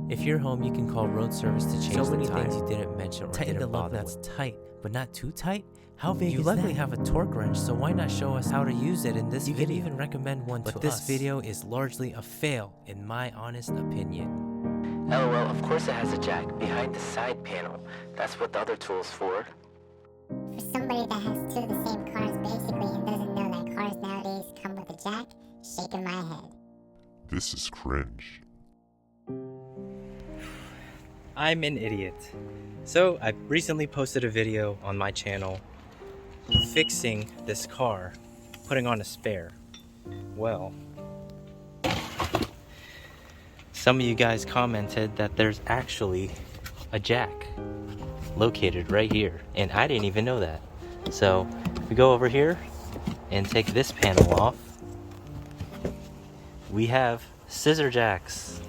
If you're home, you can call road service to change So many the tire. things you didn't mention or Tighten the didn't lug bother that's with. tight, but not too tight. How big You is likely that? have a torque wrench, so why not show us how to use it in this You video? can even recommend one But to this us. video is largely a fail, in my honest opinion. LOL, of course it has a jack behind the side panel. That's what the other tool's for. For somebody that has two of the same cars basically and doesn't know that cars nowadays come with a jack, shaking my head. This is cringe. I'm an idiot. So I recently posted a video on my channel fixing this car, putting on a spare. Well, some of you guys commented that there's actually a jack located right here, and I didn't even know that. So we go over here and take this panel off. We have scissor jacks.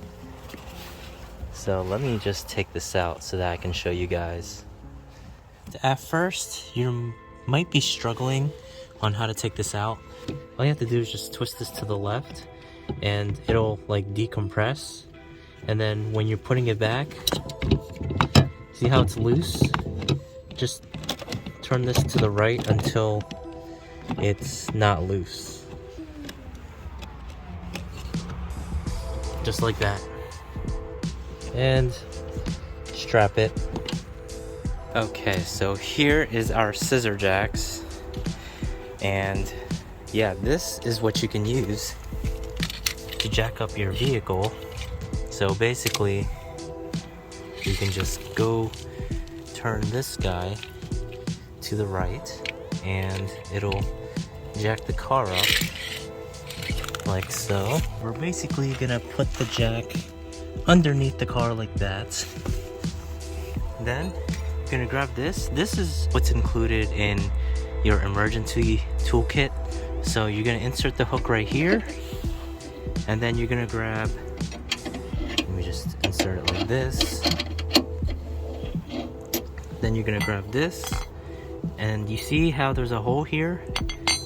So let me just take this out so that I can show you guys. At first, you might be struggling on how to take this out. All you have to do is just twist this to the left and it'll like decompress. And then when you're putting it back, see how it's loose? Just turn this to the right until it's not loose. Just like that. And strap it. Okay, so here is our scissor jacks. And yeah, this is what you can use to jack up your vehicle. So basically, you can just go turn this guy to the right and it'll jack the car up like so. We're basically gonna put the jack underneath the car like that. Then you're gonna grab this. This is what's included in your emergency toolkit. So you're gonna insert the hook right here, and then you're gonna grab, let me just insert it like this. Then you're gonna grab this, and you see how there's a hole here?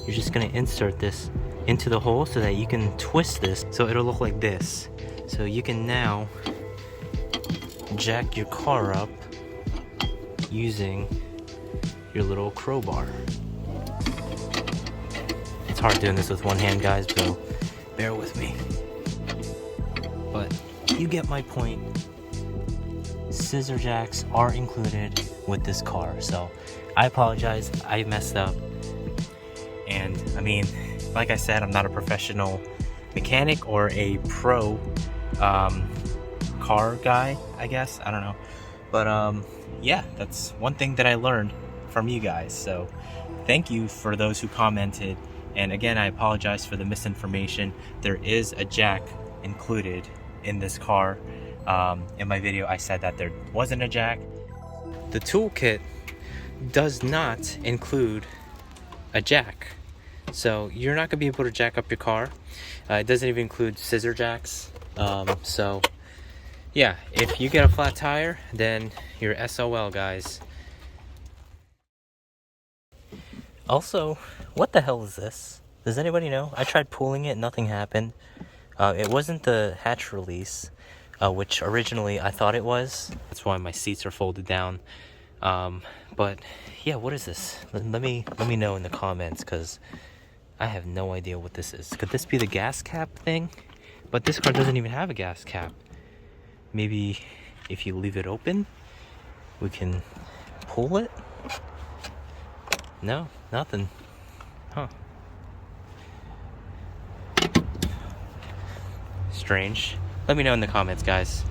You're just gonna insert this into the hole so that you can twist this so it'll look like this. So you can now jack your car up using your little crowbar. It's hard doing this with one hand, guys, so bear with me. But you get my point. Scissor jacks are included with this car, so I apologize, I messed up. And I mean, like I said, I'm not a professional mechanic or a pro car guy, I guess. I don't know. But yeah, that's one thing that I learned from you guys. So thank you for those who commented. And again, I apologize for the misinformation. There is a jack included in this car. In my video, I said that there wasn't a jack. The toolkit does not include a jack. So you're not gonna be able to jack up your car. It doesn't even include scissor jacks. So yeah, if you get a flat tire, then you're SOL, guys. Also, what the hell is this? Does anybody know? I tried pulling it, nothing happened. It wasn't the hatch release, which originally I thought it was. That's why my seats are folded down. But yeah, what is this? Let me know in the comments, because I have no idea what this is. Could this be the gas cap thing? But this car doesn't even have a gas cap. Maybe if you leave it open, we can pull it? No, nothing. Huh. Strange. Let me know in the comments, guys.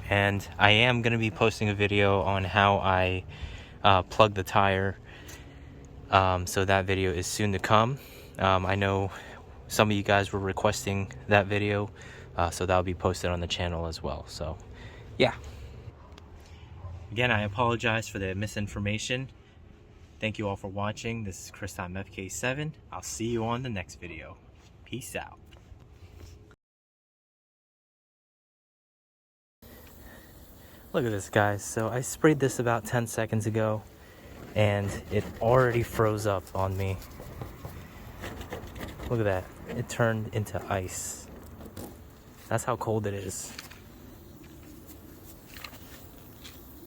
And I am going to be posting a video on how I plug the tire. So that video is soon to come. I know some of you guys were requesting that video. So that'll be posted on the channel as well. So yeah. Again, I apologize for the misinformation. Thank you all for watching. This is Time FK7. I'll see you on the next video. Peace out. Look at this, guys. So I sprayed this about 10 seconds ago and it already froze up on me. Look at that. It turned into ice. That's how cold it is.